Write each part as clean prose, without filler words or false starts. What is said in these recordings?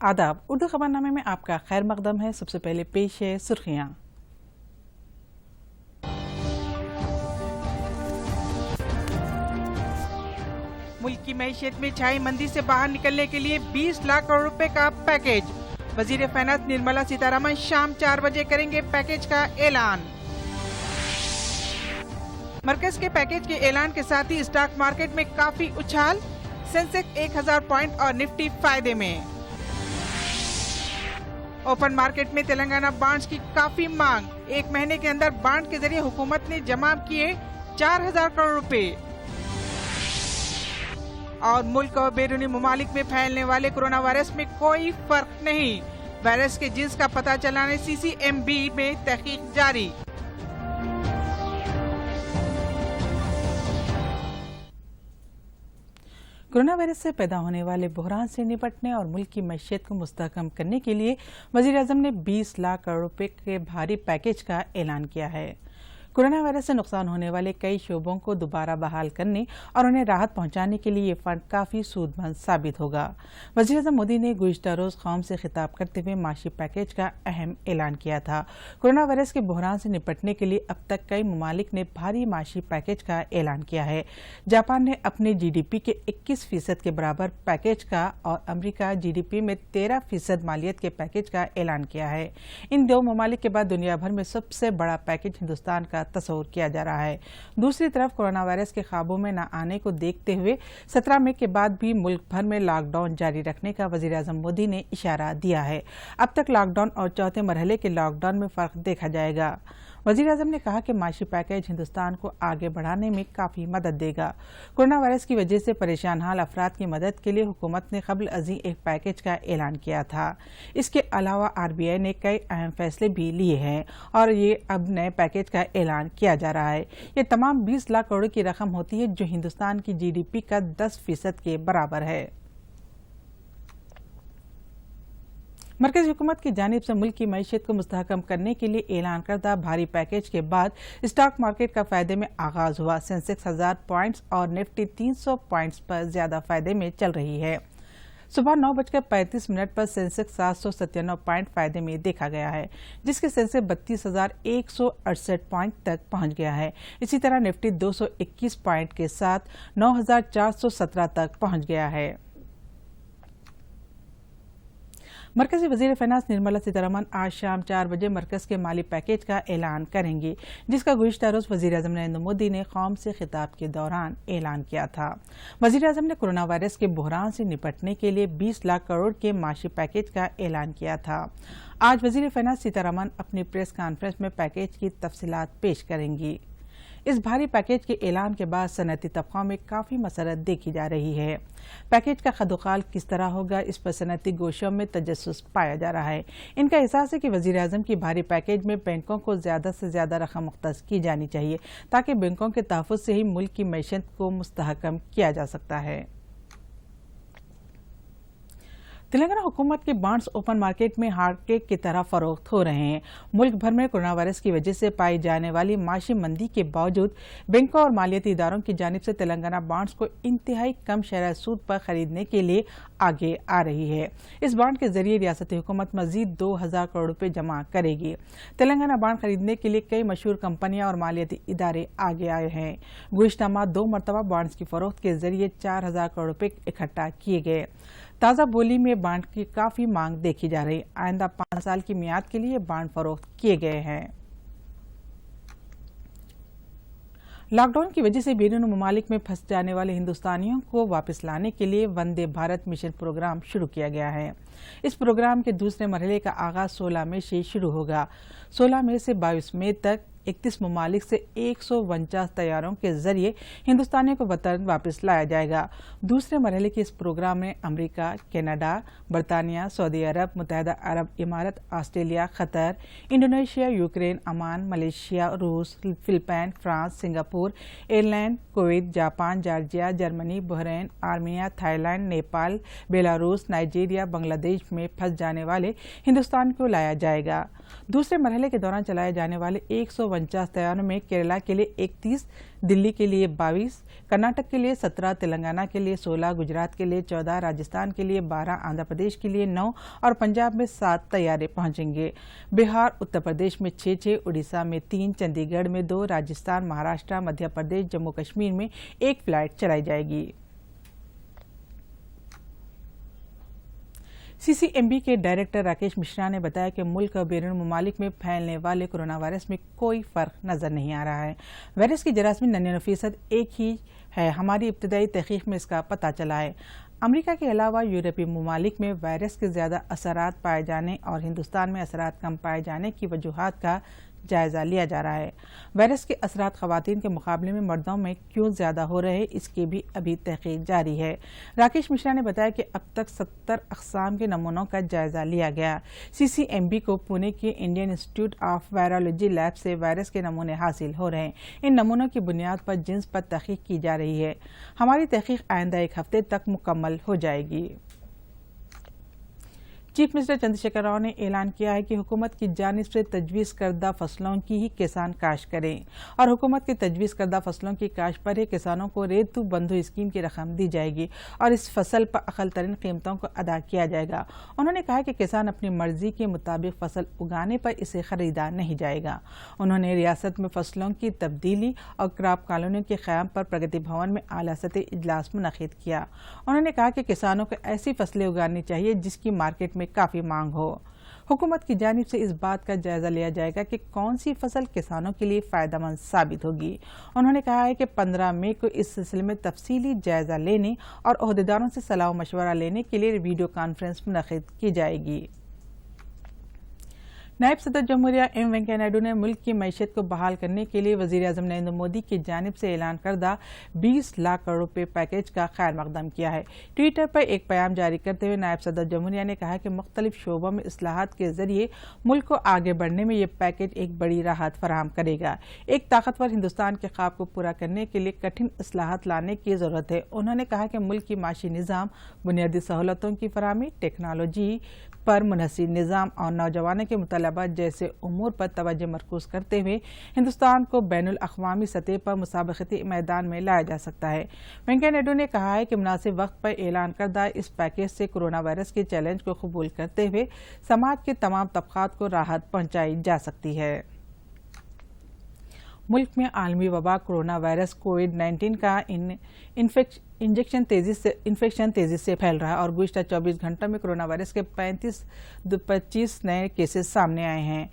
आदाब। उर्दू खबरनामे में आपका खैर मकदम है। सबसे पहले पेश है सुर्खियां। मुल्क की मैशियत में छाई मंदी से बाहर निकलने के लिए 20 लाख करोड़ रुपए का पैकेज। वजीर फाइनेंस निर्मला सीतारमण शाम 4 बजे करेंगे पैकेज का ऐलान। मरकज के पैकेज के ऐलान के साथ ही स्टॉक मार्केट में काफी उछाल। सेंसेक्स 1000 पॉइंट और निफ्टी फायदे में। ओपन मार्केट में तेलंगाना बॉन्ड्स की काफी मांग। एक महीने के अंदर बॉन्ड के जरिए हुकूमत ने जमा किए 4000 करोड़ रुपए। और मुल्क और बैरूनी ममालिक में फैलने वाले कोरोना वायरस में कोई फर्क नहीं। वायरस के जिन्स का पता चलाने CCMB में तहकीक जारी। कोरोना वायरस से पैदा होने वाले बहरान से निपटने और मुल्क की मैशियत को मुस्तहकम करने के लिए वजीर आज़म ने 20 लाख करोड़ रुपए के भारी पैकेज का ऐलान किया है। कोरोना वायरस से नुकसान होने वाले कई शोबों को दोबारा बहाल करने और उन्हें राहत पहुंचाने के लिए ये फंड काफी सूदमंद साबित होगा। वज़ीर आज़म मोदी ने गुज़िश्ता रोज कौम से खिताब करते हुए माशी पैकेज का अहम ऐलान किया था। कोरोना वायरस के बहरान से निपटने के लिए अब तक कई ममालिक ने भारी माशी पैकेज का ऐलान किया है। जापान ने अपने GDP के 21% के बराबर पैकेज का और अमरीका GDP में 13% मालियत के पैकेज का ऐलान किया है। इन दो ममालिक के बाद दुनिया भर में सबसे बड़ा पैकेज हिंदुस्तान का तस्वुर किया जा रहा है। दूसरी तरफ कोरोना वायरस के काबू में न आने को देखते हुए 17 मई के बाद भी मुल्क भर में लॉकडाउन जारी रखने का वज़ीर आज़म मोदी ने इशारा दिया है। अब तक लॉकडाउन और चौथे मरहले के लॉकडाउन में फर्क देखा जाएगा। वज़ीर आज़म ने कहा कि माशी पैकेज हिंदुस्तान को आगे बढ़ाने में काफी मदद देगा। कोरोना वायरस की वजह से परेशान हाल अफराद की मदद के लिए हुकूमत ने क़ब्ल अज़ीं एक पैकेज का ऐलान किया था। इसके अलावा RBI ने कई अहम फैसले भी लिए हैं और ये अब नए पैकेज का ऐलान किया जा रहा है। ये तमाम 20 लाख करोड़ की रकम होती है जो हिंदुस्तान की GDP का 10% के बराबर है। मरकज़ी हुकूमत की जानिब से मुल्क की मैशियत को मुस्तहकम करने के लिए ऐलान करदा भारी पैकेज के बाद स्टॉक मार्केट का फायदे में आगाज हुआ। सेंसेक्स 1000 पॉइंट्स और निफ्टी 300 पॉइंट्स पर ज्यादा फायदे में चल रही है। सुबह 9:35 पर सेंसेक्स 797 पॉइंट फायदे में देखा गया है, जिसके सेंसेक्स 32,168 पॉइंट तक पहुंच गया है। इसी तरह निफ्टी 221 पॉइंट के साथ 9,417 तक पहुंच गया है। मरकजी वजीर फाइनेंस निर्मला सीतारमण आज शाम 4 बजे मरकज के माली पैकेज का ऐलान करेंगी, जिसका गुज़िश्ता रोज वजीर आज़म नरेंद्र मोदी ने कौम से खिताब के दौरान ऐलान किया था। वजीर आज़म ने कोरोना वायरस के बहरान से निपटने के लिए 20 लाख करोड़ के माशी पैकेज का ऐलान किया था। आज वजीर फाइनेंस सीतारमण अपनी प्रेस कॉन्फ्रेंस में पैकेज की तफसीलात पेश करेंगी। इस भारी पैकेज के ऐलान के बाद सनअती तबक़ों में काफी मसरत देखी जा रही है। पैकेज का खदोखाल किस तरह होगा, इस पर सनअती गोशों में तजस्सुस पाया जा रहा है। इनका एहसास है कि वज़ीर आज़म की भारी पैकेज में बैंकों को ज्यादा से ज्यादा रकम मुख्तस की जानी चाहिए, ताकि बैंकों के तहफ़्फ़ुज़ से ही मुल्क की मैशियत को मुस्तहकम किया जा सकता है। तेलंगाना हुकूमत के बॉन्ड्स ओपन मार्केट में हार्ड केक की तरह फरोख्त हो रहे हैं। मुल्क भर में कोरोना वायरस की वजह से पाई जाने वाली माशी मंदी के बावजूद बैंकों और मालियाती इदारों की जानिब से तेलंगाना बॉन्ड्स को इंतहाई कम शरह सूद पर खरीदने के लिए आगे आ रही है। इस बॉन्ड के जरिए रियासती हुकूमत मजीद 2000 करोड़ रुपए जमा करेगी। तेलंगाना बॉन्ड खरीदने के लिए कई मशहूर कंपनियां और मालियाती इदारे आगे आए हैं। गुज़िश्ता माह 2 मरतबा बॉन्ड्स की फरोख्त के जरिए 4000 करोड़ रुपए इकट्ठा किए गए। ताज़ा बोली में बॉन्ड की काफी मांग देखी जा रही। आइंदा 5 साल की मियाद के लिए बॉन्ड फरोख्त किए गए हैं। लॉकडाउन की वजह से बैरून ममालिक में फंस जाने वाले हिंदुस्तानियों को वापस लाने के लिए वंदे भारत मिशन प्रोग्राम शुरू किया गया है। इस प्रोग्राम के दूसरे मरहले का आगाज 16 मई से शुरू होगा। 16 मई से 22 मई तक 31 ममालिक से 149 तैयारों के जरिए हिंदुस्तानियों को वतन वापस लाया जाएगा। दूसरे मरहले के इस प्रोग्राम में अमेरिका, कनाडा, बरतानिया, सऊदी अरब, मुत्तहिदा अरब इमारत, Australia, Qatar, Indonesia, Ukraine, Oman, Malaysia, रूस, Philippine, France, Singapore, Ireland, Kuwait, Japan, Georgia, Germany, Bahrain, Armenia, Thailand, Nepal, Belarus, Nigeria, Bangladesh में फंस जाने वाले हिंदुस्तान को लाया जाएगा। दूसरे मरहले के दौरान चलाए जाने वाले 149 149 طیاروں में केरला के लिए 31, दिल्ली के लिए 22, कर्नाटक के लिए 17, तेलंगाना के लिए 16, गुजरात के लिए 14, राजस्थान के लिए 12, आंध्र प्रदेश के लिए 9 और पंजाब में 7 तैयारे पहुंचेंगे। बिहार, उत्तर प्रदेश में 6, उड़ीसा में 3, चंडीगढ़ में 2, राजस्थान, महाराष्ट्र, मध्य प्रदेश, जम्मू कश्मीर में 1 फ्लाइट चलाई जाएगी। सीसीएमबी के डायरेक्टर राकेश मिश्रा ने बताया कि मुल्क और बैरून ममालिक में फैलने वाले कोरोना वायरस में कोई फर्क नजर नहीं आ रहा है। वायरस की जरासीम 99% एक ही है। हमारी इब्तदाई तहकीक में इसका पता चला है। अमेरिका के अलावा यूरोपीय ममालिक में वायरस के ज़्यादा असरात पाए जाने और हिंदुस्तान में असरात कम पाए जाने की वजूहात का जायजा लिया जा रहा है। वायरस के असरात खवातीन के मुकाबले में मर्दों में क्यों ज्यादा हो रहे हैं, इसकी भी अभी तहकीक जारी है। राकेश मिश्रा ने बताया कि अब तक 70 अक़साम के नमूनों का जायजा लिया गया। सीसीएमबी को पुणे के Indian institute of virology lab से वायरस के नमूने हासिल हो रहे हैं। इन नमूनों की बुनियाद पर जिन्स पर तहकीक की जा रही है। हमारी तहकीक आइंदा 1 हफ्ते तक मुकम्मल हो जाएगी। चीफ मिनिस्टर चंद्रशेखर राव ने ऐलान किया है कि हुकूमत की जानिब से तजवीज़ करदा फसलों की ही किसान काश्त करें और हुकूमत की तजवीज़ करदा फसलों की काश्त पर ही किसानों को रेतु बंधु स्कीम की रकम दी जाएगी और इस फसल पर अक़ल तरीन कीमतों को अदा किया जाएगा। उन्होंने कहा कि किसान अपनी मर्जी के मुताबिक फसल उगाने पर इसे खरीदा नहीं जाएगा। उन्होंने रियासत में फसलों की तब्दीली और क्रॉप कॉलोनियों के क़याम पर प्रगति भवन में आला सतही इजलास मुनक़िद किया। उन्होंने कहा कि किसानों को ऐसी फसलें उगानी चाहिए जिसकी मार्केट में काफ़ी मांग हो। हुकूमत की जानिब से इस बात का जायजा लिया जाएगा कि कौन सी फसल किसानों के लिए फायदेमंद साबित होगी। उन्होंने कहा है कि 15 मई को इस सिलसिले में तफसीली जायजा लेने और ओहदेदारों से सलाह मशवरा लेने के लिए वीडियो कॉन्फ्रेंस मुनक़िद की जाएगी। नायब सदर जमहूरिया एम वेंकैया नायडू ने मुल्क की मईशत को बहाल करने के लिए वज़ीर आज़म नरेंद्र मोदी की जानिब से ऐलान करदा 20 लाख करोड़ रुपए पैकेज का खैर मकदम किया है। ट्विटर पर एक पैगाम जारी करते हुए नायब सदर जमहूरिया ने कहा कि मुख्तलिफ शोबों में इस्लाहात के जरिए मुल्क को आगे बढ़ने में ये पैकेज एक बड़ी राहत फराहम करेगा। एक ताकतवर हिंदुस्तान के ख्वाब को पूरा करने के लिए कठिन इस्लाहात लाने की ज़रूरत है। उन्होंने कहा कि मुल्क की माशी निज़ाम, बुनियादी सहूलतों की फराहमी, टेक्नोलॉजी पर मुनहसिर निज़ाम और नौजवानों के मुतालबात जैसे उमूर पर तवज्जो मरकूज करते हुए हिंदुस्तान को बैनुल अक़वामी सतह पर मुसाबक़ती मैदान में लाया जा सकता है। वेंकैया नायडू ने कहा है कि मुनासिब वक्त पर ऐलान करदा इस पैकेज से कोरोना वायरस के चैलेंज को कबूल करते हुए समाज के तमाम तबक़ात को राहत पहुँचाई जा सकती है। मुल्क में आलमी वबा कोरोना वायरस कोविड-19 का इन्फेक्शन तेजी से फैल रहा है और गुज़िश्ता 24 घंटों में कोरोना वायरस के 25 नए केसेस सामने आए हैं।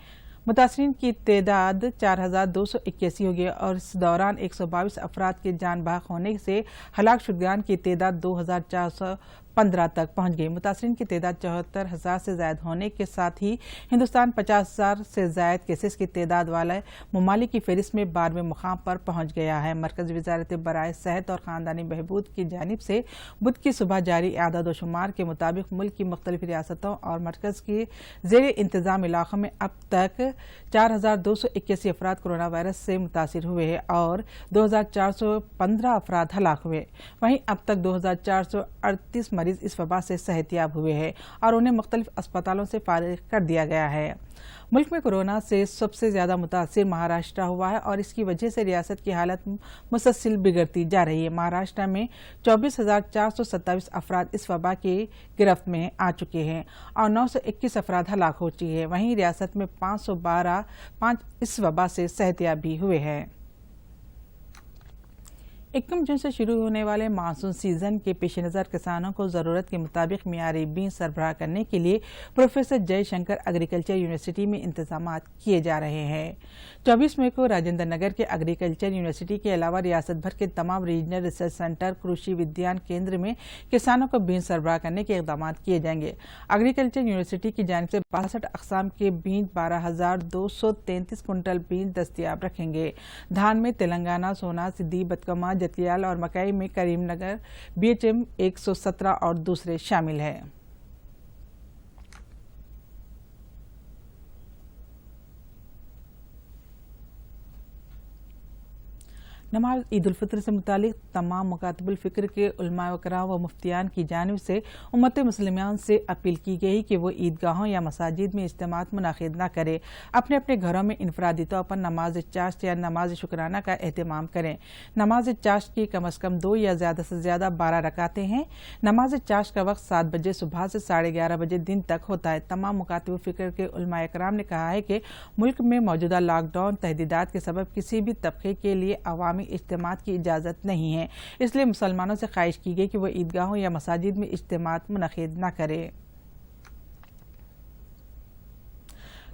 मुतासरीन की तादाद 4281 हो गई और इस दौरान 122 अफराद के जान बहक होने से हलाक शुदगान की तादाद 2415 तक पहुंच गई। मुतासरीन की तादाद 74,000 से ज़ायद होने के साथ ही हिंदुस्तान 50,000 से ज़ायद केसेस की तादाद वाले ममालिक की फहरिस्त में 12वें मुकाम पर पहुंच गया है। मरकज़ी वज़ारत बराए सेहत और ख़ानदानी बहबूद की जानिब से बुध की सुबह जारी आदाद व शुमार के मुताबिक मुल्क की मुख्तलिफ रियासतों और मरकज़ के ज़ेर इंतज़ाम इलाक़ों में अब तक 4,281 अफराद कोरोना वायरस से मुतासिर हुए हैं और 2,415 अफराद हलाक हुए। वहीं अब तक 2,438 मरीज इस वबा से सेहतियाब हुए हैं और उन्हें मुख्तलिफ अस्पतालों से फारिग कर दिया गया है। मुल्क में कोरोना से सबसे ज्यादा मुतासिर महाराष्ट्र हुआ है और इसकी वजह से रियासत की हालत मुसलसल बिगड़ती जा रही है। महाराष्ट्र में 24,427 अफराद इस वबा की गिरफ्त में आ चुके हैं और 921 अफराद हलाक हो चुके हैं। वहीं रियासत में 5 इस वबा से सेहतियाब भी हुए हैं। 21 जून से शुरू होने वाले मानसून सीजन के पेश नज़र किसानों को ज़रूरत के मुताबिक मियारी बीज सरबराह करने के लिए प्रोफेसर जयशंकर एग्रीकल्चर यूनिवर्सिटी में इंतजाम किए जा रहे हैं। 24 मई को राजेंद्र नगर के एग्रीकल्चर यूनिवर्सिटी के अलावा रियासत भर के तमाम रीजनल रिसर्च सेंटर, कृषि विज्ञान केंद्र में किसानों को बीज सरबराह करने के इक़दाम किए जाएंगे। एग्रीकल्चर यूनिवर्सिटी की जानिब से 62 अक़साम के बीज 12,233 कुंटल बीज दस्तियाब रखेंगे। धान में तेलंगाना, सोना, सिद्दी, बतकमा, जतियाल और मकई में करीमनगर, BHM 117 और दूसरे शामिल हैं। नमाज ईद उल फित्र से मुतालिक तमाम मुकातिबुल फिक्र के उलमा व कराम व मुफ्तियान की जानिब से उम्मत मुसलिमान से अपील की गई कि वो ईदगाहों या मसाजिद में इज्तिमात मुनाकिद न करें, अपने अपने घरों में इनफरादी तौर पर नमाज चाश्त या नमाज शुक्राना का एहतमाम करें। नमाज चाश्त की कम अज़ कम 2 या ज़्यादा से ज़्यादा 12 रकातें हैं। नमाज चाश्त का वक्त 7 बजे सुबह से 11:30 बजे दिन तक होता है। तमाम मुकातिबुल फिक्र के उलमा कराम ने कहा है कि मुल्क में मौजूदा लॉकडाउन तहदीदात के सबब किसी भी तबके के लिए अवामी इज्तिमात की इजाज़त नहीं है, इसलिए मुसलमानों से ख्वाहिश की गई कि वो ईदगाहों या मसाजिद में इज्तिमात मुनक़िद न करें।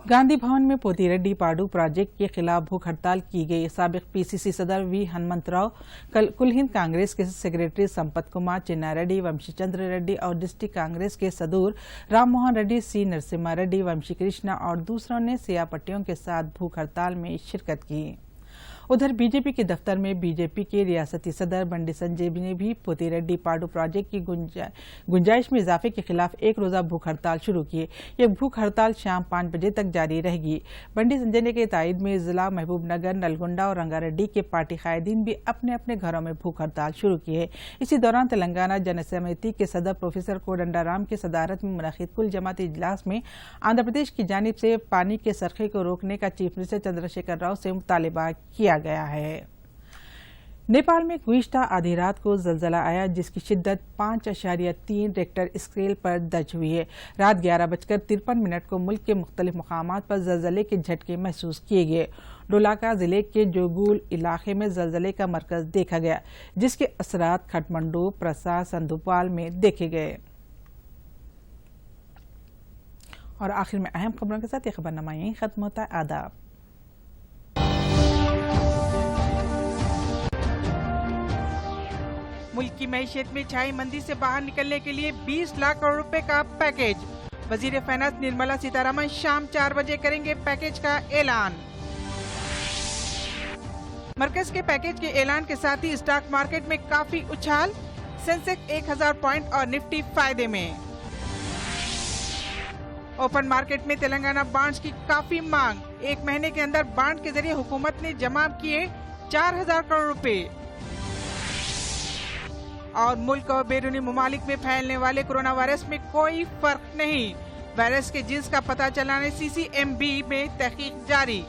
गांधी भवन में पोतीरेड्डी पाडू प्रोजेक्ट के खिलाफ भूख हड़ताल की गई। साबिक पीसीसी सदर वी हनुमंतराव, कुल हिंद कांग्रेस के सेक्रेटरी संपत कुमार, चिन्ना रेड्डी, वंशी चंद्र रेड्डी और डिस्ट्रिक्ट कांग्रेस के सदूर राम मोहन रेड्डी, सी नरसिम्हा रेड्डी, वंशी कृष्णा और दूसरों ने सियाह पट्टियों के साथ भूख हड़ताल में शिरकत की। उधर बीजेपी के दफ्तर में बीजेपी के रियासती सदर बंडी संजय ने भी पोतीरेड्डी पाडू प्रोजेक्ट की गुंजाइश में इजाफे के खिलाफ एक रोज़ा भूख हड़ताल शुरू की। ये भूख हड़ताल शाम 5 बजे तक जारी रहेगी। बंडी संजय ने के तायद में जिला महबूब नगर, नलगुंडा और रंगारेड्डी के पार्टी कायदीन भी अपने अपने घरों में भूख हड़ताल शुरू की है। इसी दौरान तेलंगाना जन समिति के सदर प्रोफेसर कोदंडाराम की सदारत में मुनक़िद कुल जमाती इजलास में आंध्र प्रदेश की जानिब से पानी के सरखे को रोकने का चीफ मिनिस्टर चंद्रशेखर राव से मुतालिबा किया गया है। नेपाल में गुज़िश्ता आधी रात को ज़लज़ला आया, जिसकी शिद्दत 5.3 रेक्टर स्केल पर दर्ज हुई है। रात 11:53 को मुल्क के मुख्तलिफ मकामात पर ज़लज़ले के झटके महसूस किए गए। डोलाका जिले के जोगुल इलाके में ज़लज़ले का मरकज देखा गया, जिसके असरात खटमंडू, प्रसा, संधुपाल में देखे गए। और आखिर में अहम खबरों के साथ ये खबरनामा यहीं खत्म होता है। आदाब। मुल्क की मईशत में छाई मंदी से बाहर निकलने के लिए 20 लाख करोड़ रुपए का पैकेज। वजीर फाइनेंस निर्मला सीतारमण शाम 4 बजे करेंगे पैकेज का ऐलान। मरकज के पैकेज के ऐलान के साथ ही स्टॉक मार्केट में काफी उछाल, सेंसेक्स 1000 पॉइंट और निफ्टी फायदे में। ओपन मार्केट में तेलंगाना बॉन्ड्स की काफी मांग, 1 महीने के अंदर बॉन्ड के जरिए हुकूमत ने जमा किए 4000 करोड़ रुपए। और मुल्क और बैरूनी मुमालिक में फैलने वाले कोरोना वायरस में कोई फर्क नहीं, वायरस के जिन्स का पता चलाने CCMB में तहकीक जारी।